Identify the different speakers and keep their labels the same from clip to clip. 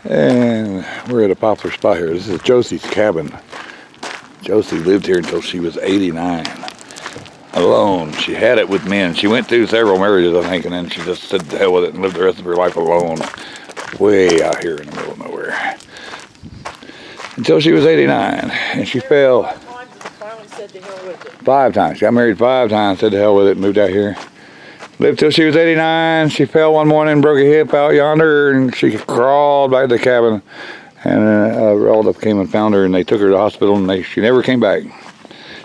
Speaker 1: And we're at a popular spot here. This is Josie's cabin. Josie lived here until she was 89. Alone. She had it with men. She went through several marriages, I think, and then she just said to hell with it and lived the rest of her life alone. Way out here in the middle of nowhere. Until she was 89. And she fell. 5 times. She got married 5 times, said to hell with it, and moved out here. Lived till she was 89. She fell one morning, broke a hip out yonder, and she crawled back to the cabin. And a relative came and found her, and they took her to the hospital, and she never came back.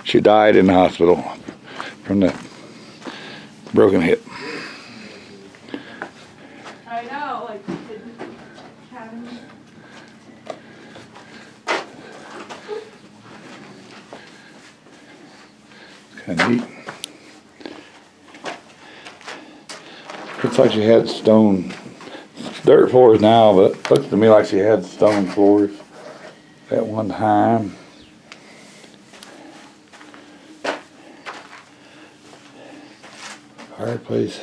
Speaker 1: She died in the hospital from the broken hip.
Speaker 2: I know, like cabin.
Speaker 1: Kind of neat. Looks like she had stone dirt floors now, but it looks to me like she had stone floors at one time. Fireplace.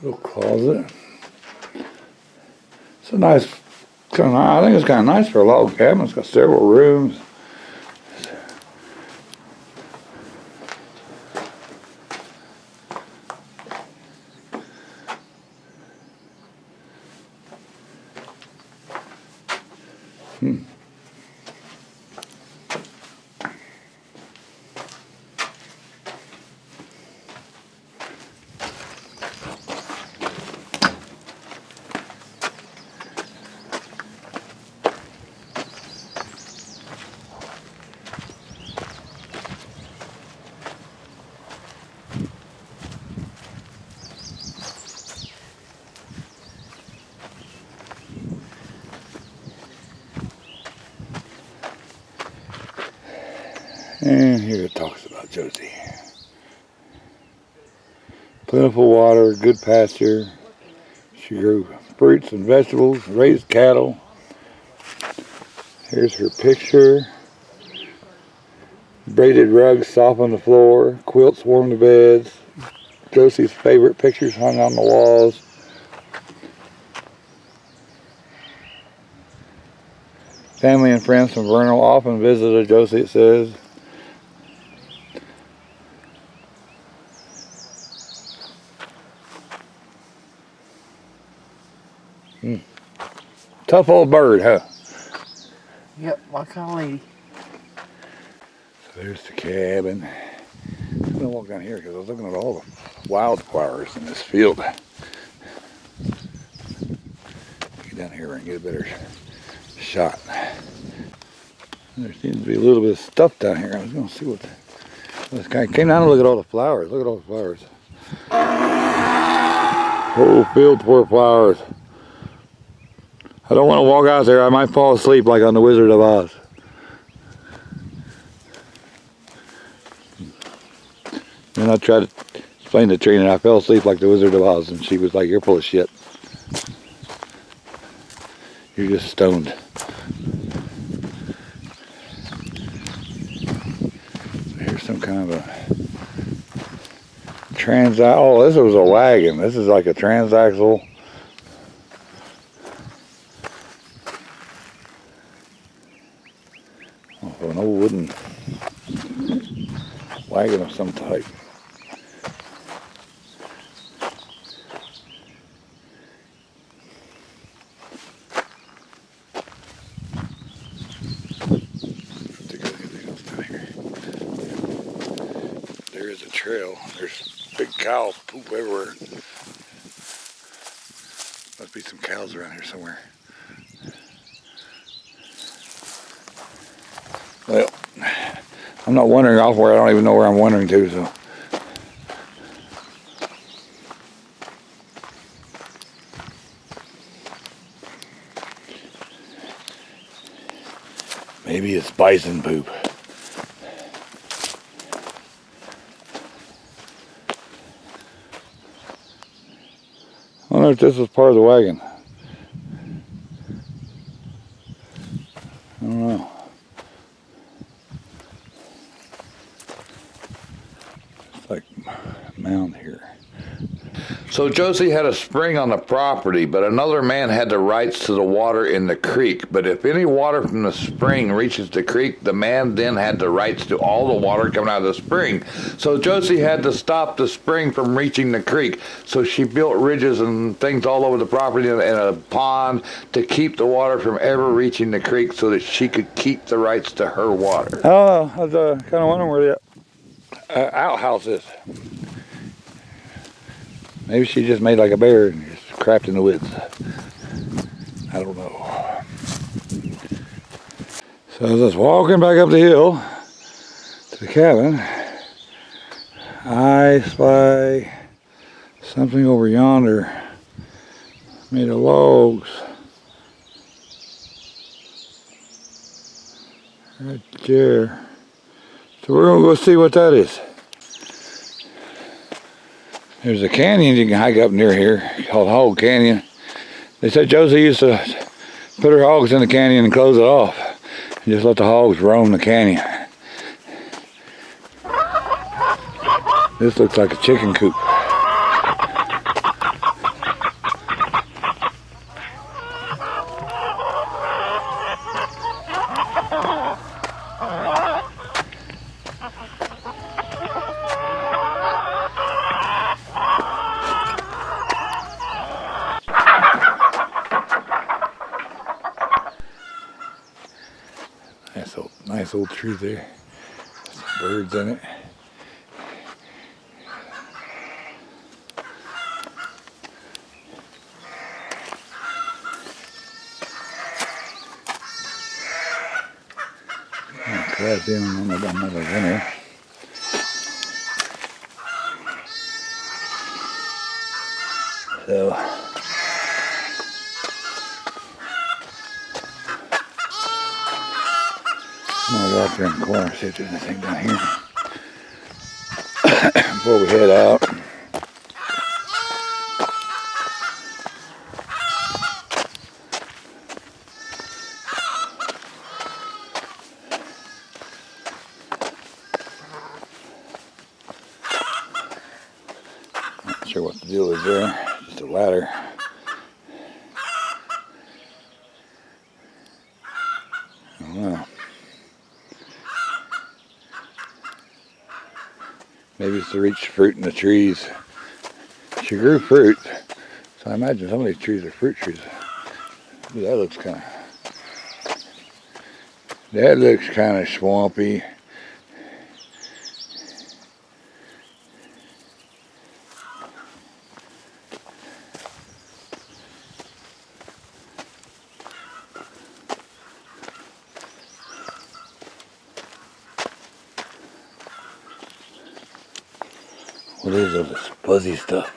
Speaker 1: Little closet. It's a nice, I think it's kind of nice for a log cabin. It's got several rooms. And here it talks about Josie. Plentiful water, good pasture. She grew fruits and vegetables, raised cattle. Here's her picture. Braided rugs soften the floor. Quilts warm the beds. Josie's favorite pictures hung on the walls. Family and friends from Vernal often visited Josie, it says. Tough old bird, huh?
Speaker 3: Yep, my kind of lady.
Speaker 1: So there's the cabin. I'm gonna walk down here because I was looking at all the wildflowers in this field. Get down here and get a better shot. There seems to be a little bit of stuff down here. I was gonna see what this guy came down and look at all the flowers. Look at all the flowers. Whole field full of flowers. I don't want to walk out there. I might fall asleep like on the Wizard of Oz. And I tried to explain to Trina, I fell asleep like the Wizard of Oz, and she was like, "You're full of shit. You're just stoned." Here's some kind of a oh, this was a wagon. This is like a transaxle. Oh, an old wooden wagon of some type. There is a trail. There's big cow poop everywhere. Must be some cows around here somewhere. Well, I'm not wandering off where I don't even know where I'm wandering to, so. Maybe it's bison poop. wonder if this was part of the wagon. I don't know. It's like a mound here. So Josie had a spring on the property, but another man had the rights to the water in the creek. But if any water from the spring reaches the creek, the man then had the rights to all the water coming out of the spring. So Josie had to stop the spring from reaching the creek. So she built ridges and things all over the property and a pond to keep the water from ever reaching the creek so that she could keep the rights to her water. Oh, I was kind of wondering where the outhouse is. Maybe she just made like a bear and just crapped in the woods. I don't know. So as I was walking back up the hill to the cabin, I spy something over yonder made of logs. Right there. So we're gonna go see what that is. There's a canyon you can hike up near here called Hog Canyon. They said Josie used to put her hogs in the canyon and close it off and just let the hogs roam the canyon. This looks like a chicken coop. Nice old tree there. Some birds in it. Crabs in another winter. So I'm gonna walk around the corner and see if there's anything down here before we head out. Not sure what the deal is there. Just a ladder. I don't know. Maybe it's to reach fruit in the trees. She grew fruit, so I imagine some of these trees are fruit trees. Ooh, that looks kind of swampy. What is all this fuzzy stuff?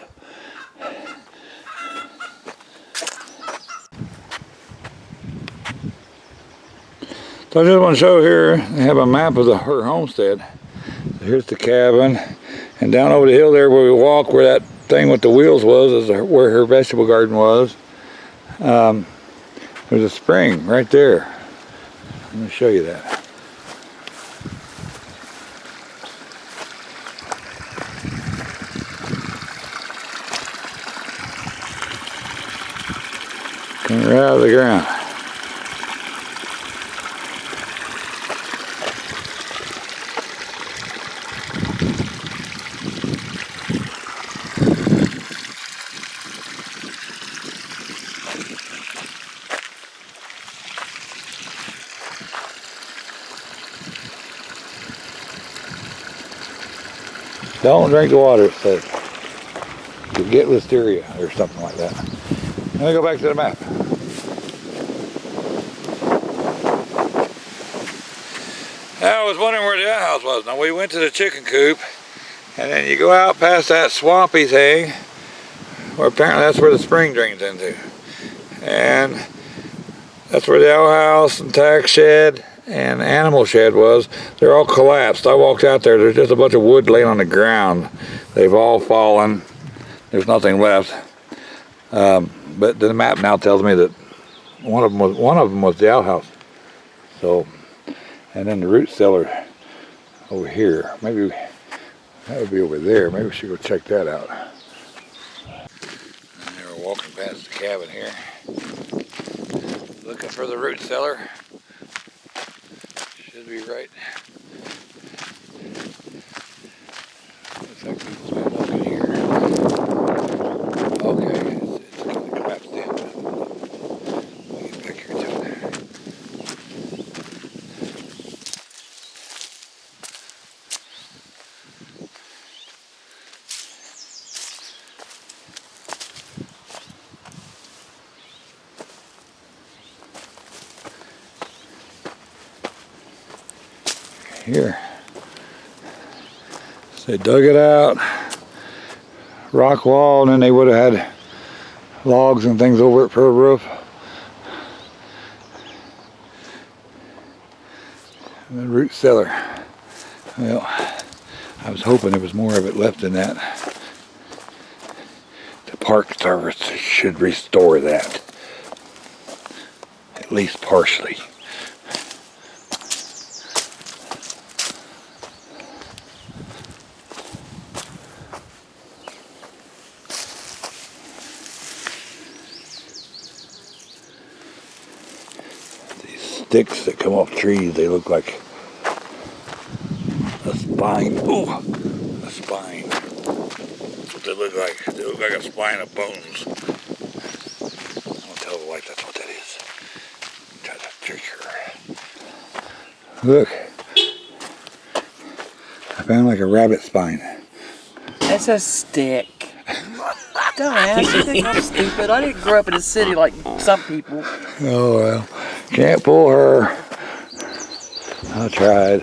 Speaker 1: So I just want to show here, they have a map of her homestead. So here's the cabin, and down over the hill there where we walk, where that thing with the wheels was, is where her vegetable garden was. There's a spring right there. Let me show you that. Coming right out of the ground. Don't drink the water, it says. You'll get listeria or something like that. Let me go back to the map. Now I was wondering where the outhouse was. Now we went to the chicken coop, and then you go out past that swampy thing, where apparently that's where the spring drains into. And that's where the outhouse and tack shed and animal shed was. They're all collapsed. I walked out there, there's just a bunch of wood laying on the ground. They've all fallen. There's nothing left. But the map now tells me that one of them was the outhouse. So, and then the root cellar over here. Maybe that would be over there. Maybe we should go check that out. And they were walking past the cabin here, looking for the root cellar. Should be right. Looks like people's been walking here. Okay, it's going to collapse down. Let me get back here to it. Here. So they dug it out, rock wall, and then they would have had logs and things over it for a roof. And the root cellar. Well, I was hoping there was more of it left in that. The Park Service should restore that, at least partially. Sticks that come off trees, they look like a spine. Ooh, a spine. That's what they look like. They look like a spine of bones. I'll tell the wife that's what that is. Try to trick her. Look. I found like a rabbit spine.
Speaker 3: That's a stick. Dumbass, you think I'm stupid? I didn't grow up in a city like some people.
Speaker 1: Oh well. Can't pull her. I tried.